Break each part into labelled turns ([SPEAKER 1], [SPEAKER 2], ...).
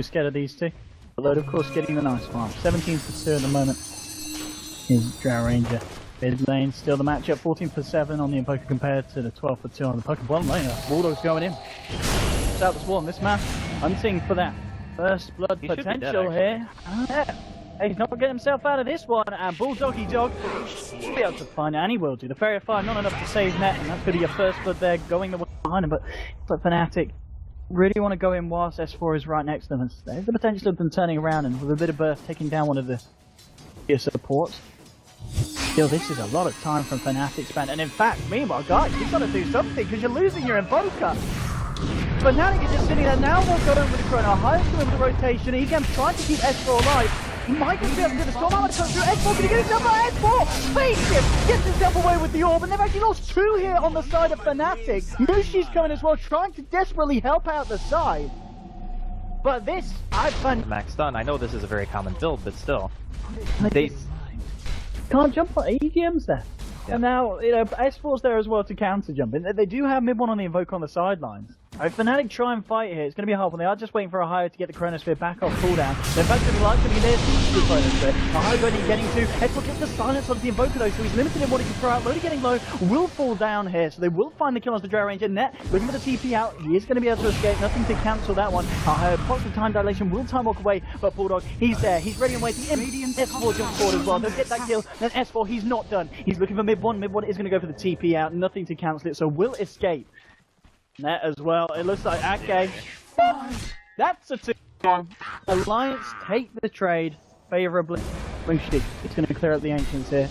[SPEAKER 1] too scared of these two. Loda, of course, getting the nice farm. 17 for 2 at the moment is Drow Ranger. Mid lane, still the matchup, 14 for 7 on the Invoker compared to the 12 for 2 on the Poker. Bottom lane, Bulldog's going in. It's out the swarm. This man hunting for that first blood potential here. He's not getting himself out of this one, and Bulldoggy Dog will be able to find it, and he will do. The Fairy of Fire, not enough to save Net, and that's going to be your first blood there, going the way behind him, but Fnatic really want to go in whilst S4 is right next to them, and there's the potential of them turning around and with a bit of burst taking down one of the supports. Still, this is a lot of time from Fnatic's band, and in fact, meanwhile, guys, you've got to do something, because you're losing your Invoker. Fnatic is just sitting there now, won't go in with the Chrono, Ohaiyo's going with the rotation, EGM's trying to keep S4 alive. He might just be able to get the storm out come through. S4 can he get himself out? S4 fakes him, gets himself away with the orb, and they've actually lost 2 here on the side of Fnatic. Mushi's coming as well, trying to desperately help out the side. But this, I find
[SPEAKER 2] max stun. I know this is a very common build, but still,
[SPEAKER 1] they can't jump on EGM's there. Yeah. And now, you know, S4's there as well to counter jump. They do have mid one on the Invoker on the sidelines. If Fnatic try and fight here, it's going to be a hard one. They are just waiting for Ohaiyo to get the Chronosphere back off cooldown. In fact, the light's going to be there to the Chronosphere. Ohaiyo going to getting to. S4 gets the silence onto the Invoker though, so he's limited in what he can throw out. Loda getting low, will fall down here, so they will find the kill on the Drow Ranger. Net looking for the TP out. He is going to be able to escape. Nothing to cancel that one. Ohaiyo pops the time dilation, will time walk away, but Bulldog, he's there. He's ready and waiting. S4 jumps forward as well. They'll get that kill. Then S4, he's not done. He's looking for mid one. Mid one is going to go for the TP out. Nothing to cancel it, so will escape. Net as well. It looks like Akke. That's a 2-1. Alliance take the trade favorably. Mushi, it's going to clear up the Ancients here.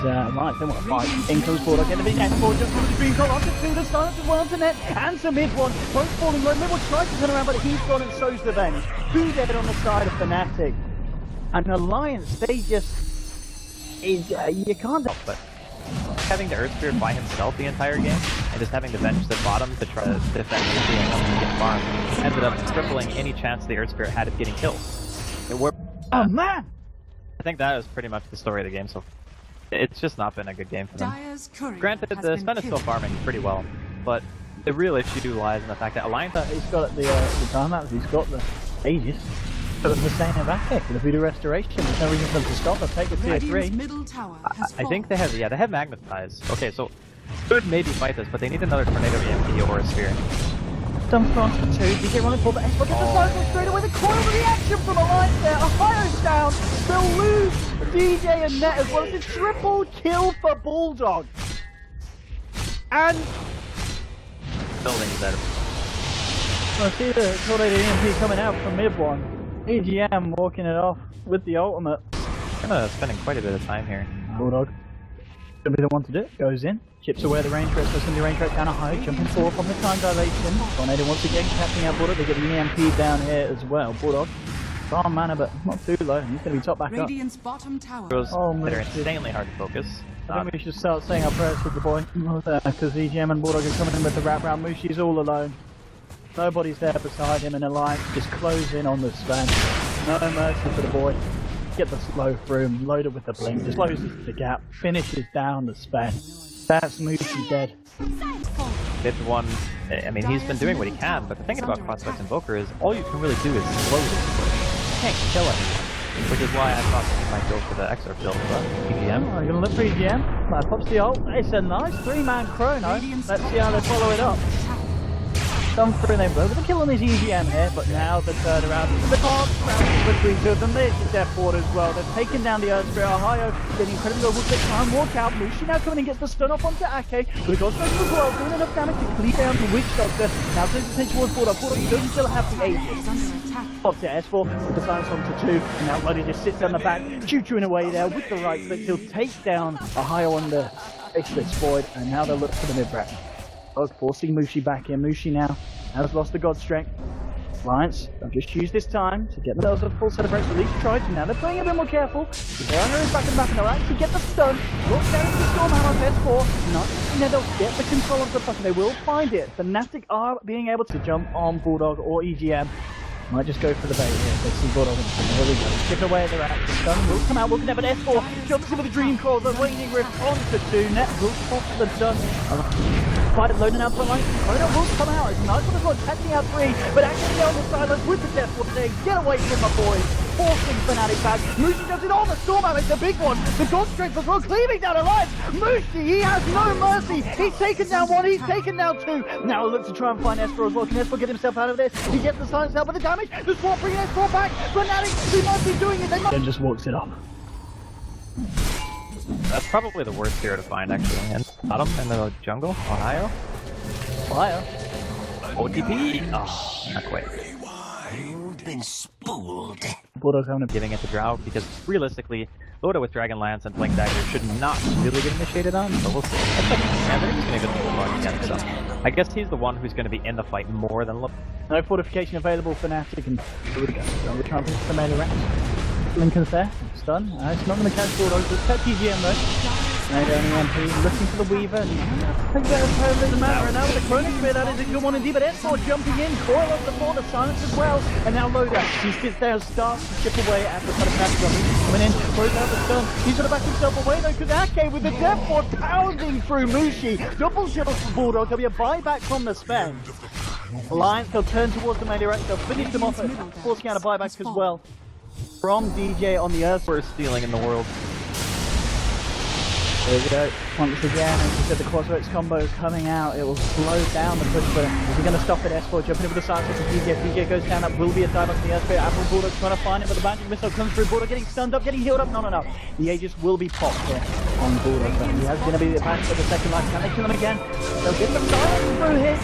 [SPEAKER 1] Alliance, they want to fight. In comes Bulldog, getting the big S4 just from the Dream Call onto 2. The silence as well onto Net and to mid one. Both falling low. Mid one tries to turn around, but he's gone and so's the Venge. Who's dead on the side of Fnatic? And Alliance, they just. You can't.
[SPEAKER 2] But having the Earthspear by himself the entire game, and just having the Venge at the bottom to try to defend Mushi and help him get farm, ended up crippling any chance the Earthspear had of getting killed.
[SPEAKER 1] Oh man!
[SPEAKER 2] I think that is pretty much the story of the game, so it's just not been a good game for them. Granted, the Sven is still farming pretty well, but the real issue lies in the fact that Alliance...
[SPEAKER 1] He's got the timeouts, he's got the Aegis. But the same of Akke, the Voodoo Restoration, there's no reason for them to stop. They'll take a tier 3.
[SPEAKER 2] I think they have Magnetize. Okay, so could maybe fight this, but they need another Tornado EMP or a Sphere.
[SPEAKER 1] Dump France for 2, DJ running for the S4 gets the cycle straight away, the coil of reaction from Alliance there, Ohaiyo's down, they'll lose DJ and Net as well. It's a triple kill for Bulldog. And...
[SPEAKER 2] Building's better.
[SPEAKER 1] I see the Tornado EMP coming out from mid one. EGM walking it off with the ultimate.
[SPEAKER 2] Spending quite a bit of time here.
[SPEAKER 1] Bulldog gonna be the one to do it. Goes in, chips away the range rate, so it's gonna be range rate down a high, jumping forward from the time dilation. Tornado once again catching out Bulldog. They get the EMP down here as well. Bulldog, farm mana, but not too low. He's gonna be top back up.
[SPEAKER 3] Bottom tower.
[SPEAKER 2] They're insanely hard to focus.
[SPEAKER 1] I think we should start saying our prayers for the boy, because EGM and Bulldog are coming in with the wrap round. Mushi's all alone. Nobody's there beside him, and Alliance just close in on the Sven. No mercy for the boy. Get the slow through him, load it with the blink, just closes the gap, finishes down the Sven. That's Mushi dead.
[SPEAKER 2] Mid one, I mean, he's been doing what he can, but the thing about Prospect Invoker is all you can really do is slow this. You can't kill him. Which is why I thought he might go for the XR build, but EGM.
[SPEAKER 1] Oh, you're gonna look for EGM. That pops the ult. It's a nice 3-man chrono. Let's see how they follow it up. Come through and they blow with the kill on his EGM here, but now the third around. The cards between 2 of them. There's the death ward as well. They've taken down the Earthspear. Ohaiyo getting incredibly low. Will take time, walk out. Mushi now coming and gets the stun off onto Akke. But the God's as well, doing enough damage to clear down the Witch Doctor. Now takes attention towards Bulldog. Bulldog doesn't still have the Aegis. Pops it S4 with the silence onto 2. And now Loda just sits on the back, choo-chooing away there with the right click. He'll take down Ohaiyo on the Faceless void, and now they'll look for the mid-brack. Forcing Mushi back in. Mushi now has lost the God Strength. Alliance, they'll just use this time to get themselves a full set of breaks. At least try to. Now they're playing a bit more careful. They're under his back in the map and they'll actually get the stun. Look down to the storm out on S4. Not, and then they'll get the control of the fucking. They will find it. Fnatic are being able to jump on Bulldog or EGM. Might just go for the bait here. They see Bulldog. There we go. Chip away at their action. Stun will come out. Will connect, but S4 jumps in with the Dream Call. The Waning Rift onto 2. Net will pop the stun. fight it, Loda now front line. Loda will come out. It's nice one as well, catching out 3, but actually on the sidelines with the death ward saying, get away from my boys. Forcing Fnatic back. Mushi does it all. The Stormhammer is the big one. The God Strength as well, cleaving down a line. Mushi, he has no mercy. He's taken down 1, he's taken down 2. Now look to try and find Esper as well. Can Esper get himself out of this? He gets the silence out, but the damage. The Swap bringing Esper back. Fnatic, they might be doing it. They might. And just walks it off.
[SPEAKER 2] That's probably the worst hero to find, actually. And bottom in the jungle, Ohaiyo.
[SPEAKER 1] Ohaiyo.
[SPEAKER 2] OTP. Oh, not quite.
[SPEAKER 3] You've been spooled.
[SPEAKER 1] Bulldog's having a
[SPEAKER 2] Giving it to Drow because realistically, Loda with Dragon Lance and Blink Dagger should not really get initiated on, but we'll see. Yeah, they're just gonna go to Bulldog again, so I guess he's the one who's gonna be in the fight more than Loda.
[SPEAKER 1] No fortification available for Fnatic, and here we go. So we're trying to push the melee racks. Lincoln's there, stun. It's not going to catch Bulldog, just catch EGM though. Midone MP looking for the Weaver. I think that doesn't matter. And now with the Chrono Spear, that is a good one indeed. But S4 jumping in, coil up the floor, the silence as well. And now Loda, he sits there, starts to chip away at the side of Fnatic. Coming in, throws out the stun. He's going to back himself away though, because Akke with the Death Ward pounding through Mushi. Double shield for Bulldog. There'll be a buyback from the Sven. Alliance, they'll turn towards the melee rack. They'll finish them off, forcing out a buyback as well. From DJ on the Earth.
[SPEAKER 2] Worst stealing in the world.
[SPEAKER 1] There we go. Once again, as you said, the Crossworks combo is coming out. It will slow down the push, but is he going to stop it? S4 jumping over the side with the DJ. DJ goes down. That will be a dive up to the Earth Spirit. Admiral Bulldog's trying to find it, but the magic missile comes through. Bulldog getting stunned up, getting healed up. No. The Aegis will be popped here on Bulldog. But he has going to be the advantage for the second life. Can they kill him again? They'll get the silence through here.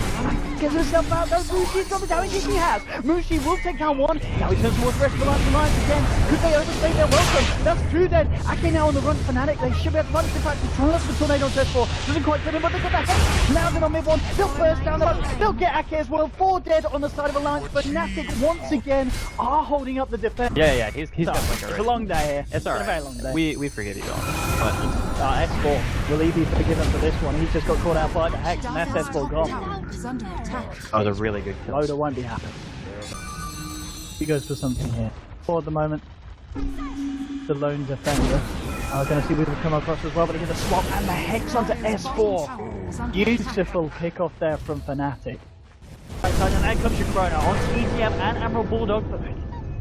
[SPEAKER 1] Gets himself out. Though Mushi's got the damage he has. Mushi will take down 1. Now he turns towards the rest of the Alliance again. Could they overstay their welcome? That's 2 dead. Akke now on the run. Fnatic. They should be able to run. In fact, he's trying to look for Tornado on S4. Doesn't quite get him, but they got the head. Now they're on mid 1. They'll burst down the run. They'll get Akke as well. 4 dead on the side of Alliance. But Fnatic once again are holding up the defense.
[SPEAKER 2] Yeah, he's got Blink
[SPEAKER 1] It's a long day here.
[SPEAKER 2] It's alright.
[SPEAKER 1] A very long day.
[SPEAKER 2] We forgive you all. But
[SPEAKER 1] S4, will he be forgiven for this one? He's just got caught out by the Hex, and that's S4 gone.
[SPEAKER 2] that was a really good kill.
[SPEAKER 1] Loda won't be happy. He goes for something here. For the moment, the lone defender. I'm going to see Weaver come across as well, but they get the swap and the Hex onto S4. Beautiful pick off there from Fnatic. Right side, and there comes your Chrono on EGM and Admiral Bulldog. But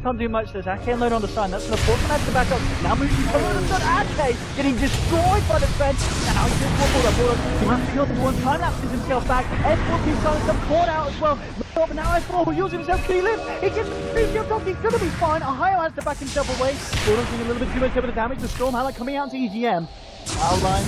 [SPEAKER 1] can't do much. There's Akke and Loda on the side. That's going to force Fnatic to back up. Now Mushi's coming on the side. Akke getting destroyed by the fence. Now he's just Bulldog. He must be the one. Time lapses himself back. S4 keeps silence up, caught out as well. But now S4 will use himself. Can he live? He gets the on top. He's going to be fine. Ohaiyo has to back himself away. Bulldog's doing a little bit too much over the damage. The Stormhammer coming out to EGM. Outline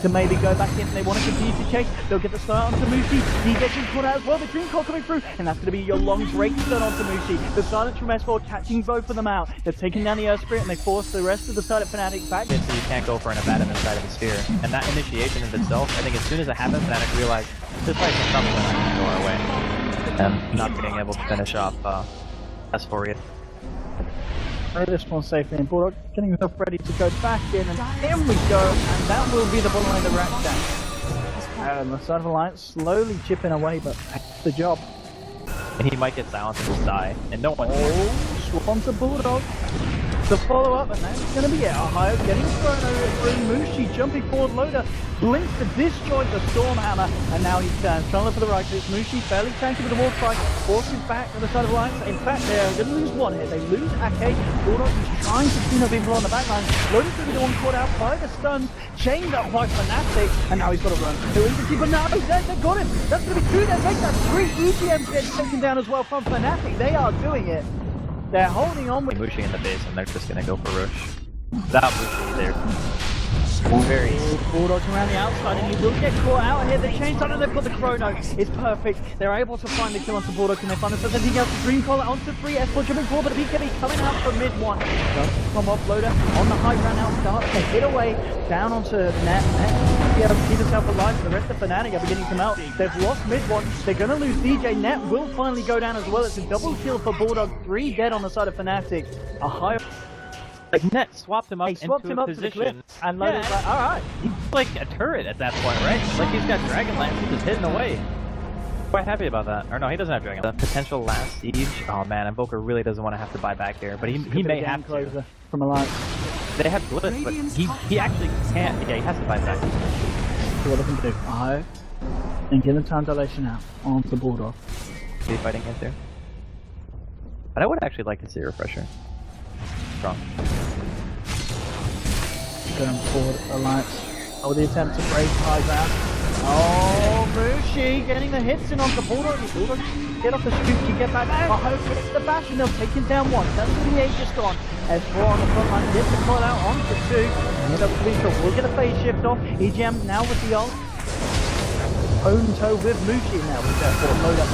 [SPEAKER 1] to maybe go back in. They want to continue to chase. They'll get the start onto Mushi. He gets him caught out as well. The green call coming through, and that's going to be your long break stun onto Mushi. The silence from S4 catching both of them out. They're taking down the Earth Spirit, and they force the rest of the side of Fnatic back.
[SPEAKER 2] So you can't go for an Abbadon inside of the sphere. And that initiation of itself, I think as soon as it happens, Fnatic realized this fight's probably not going to go our way. And not being able to finish off S4 yet.
[SPEAKER 1] This one safely, and Bulldog getting himself ready to go back in, and in we go, and that will be the bottom line of the rack down. And the side of Alliance slowly chipping away, but that's the job.
[SPEAKER 2] And he might get silenced and just die, and no one.
[SPEAKER 1] Oh, swap onto Bulldog. The follow up, and that's going to be it. Ohaiyo getting thrown over through Mushi, jumping forward. Loda blinks to disjoint the Stormhammer, and now he turns. Trying to look for the right, it's Mushi fairly tanky with the wall strike, forces back to the side of Alliance. In fact, they're going to lose 1 here. They lose Akke. Bulldog is trying to clean up people on the backline. Loda's going to be the one caught out by the stuns, chained up by Fnatic, and now he's got to run. They're in to keep him now. He's there, they got him. That's going to be 2 there. Take that 3 EGM gets taken down as well from Fnatic. They are doing it. They're holding on with
[SPEAKER 2] Mushi in the base, and they're just gonna go for Rush. Without Mushi, they're very easy.
[SPEAKER 1] Bulldog's around the outside, and he will get caught out here. The chain on, and they've got the Chrono. It's perfect. They're able to find the kill onto Bulldog, and they find themselves anything else. The Dream Collar onto 3. S4 jumping forward, but BKB coming out from mid 1. Does come off Loda on the high ground now. Starts to hit away down onto net. Be able to keep himself alive. The rest of Fnatic are beginning to melt. They've lost mid 1. They're going to lose DJ. Net will finally go down as well. It's a double kill for Bulldog. 3 dead on the side of Fnatic. Ohaiyo.
[SPEAKER 2] Like Net swapped him up into
[SPEAKER 1] him
[SPEAKER 2] a
[SPEAKER 1] up to the cliff,
[SPEAKER 2] position,
[SPEAKER 1] and Loda's like, alright.
[SPEAKER 2] He's like a turret at that point, right? Like he's got Dragon Lance, he's just hidden away. Quite happy about that. Or no, he doesn't have Dragon Lance. The potential last siege. Oh man, Invoker really doesn't want to have to buy back here, but he may have to.
[SPEAKER 1] From Alliance.
[SPEAKER 2] They have Glyph, but he actually can't. Yeah, he has to buy back.
[SPEAKER 1] So what are they going to do? Ohaiyo And get the time dilation out onto the Bulldog.
[SPEAKER 2] Be fighting into. But I would actually like to see a refresher. Strong.
[SPEAKER 1] Going forward, Alliance. Oh, the attempt to break high ground. Oh, Mushi getting the hits in onto Bulldog. Bulldog get off the scoop to get back. Ohaiyo gets the bash and they'll take him down one. That's where the Aegis gone. S4 on the front line, gets the call out onto 2. And up to Vengeful. We'll get a phase shift off. EGM now with the ult. Toe with Mushi now with that for Loda.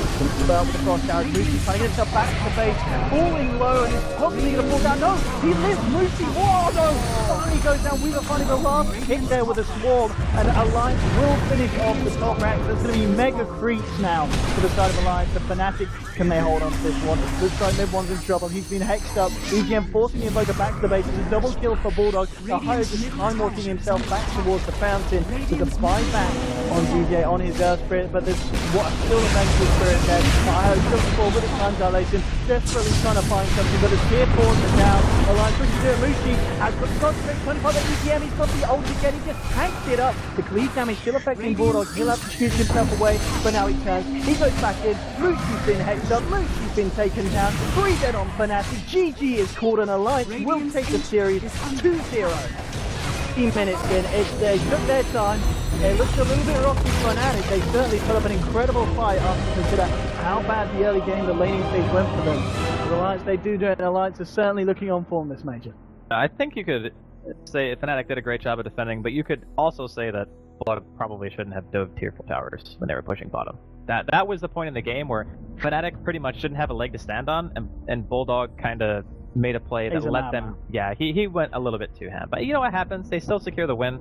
[SPEAKER 1] Spell for the cross down. Mushi trying to get himself back to the base. Falling low and is possibly going to fall down. No! He lives! Mushi! Whoa! No! Finally goes down. Weaver finding the last hit there with a swarm. And Alliance will finish off the top rank. There's going to be mega creeps now to the side of Alliance. The Fnatic, can they hold on to this one? Looks like Mid-One's in trouble. He's been hexed up. EGM forcing the Invoker back to the base. It's a double kill for Bulldog. Ohaiyo just time-walking himself back towards the fountain to the buyback on DJ on his spirit, but there's still a Vengeful spirit there. Ohaiyo looking forward with his time dilation, desperately trying to find something, but the tier 4s are down. Alliance pushing to it. Mushi has got the concentrate 25 at EGM. He's got the ult again. He just tanked it up. The cleave damage still affecting Bulldog. He'll have to shoot himself away, but now he turns. He goes back in. Mushi's been hexed up. Mushi's been taken down. 3 dead on Fnatic. GG is called, and Alliance will take the series 2-0. 15 minutes in, they took their time. It looks a little bit rocky for Fnatic. They certainly put up an incredible fight after consider how bad the early game, the laning stage went for them. The Alliance, they do it, and Alliance is certainly looking on form this major.
[SPEAKER 2] I think you could say Fnatic did a great job of defending, but you could also say that Bulldog probably shouldn't have dove tier 4 towers when they were pushing bottom. That was the point in the game where Fnatic pretty much didn't have a leg to stand on, and Bulldog kind of made a play that let them... Yeah, he went a little bit too ham. But you know what happens? They still secure the win.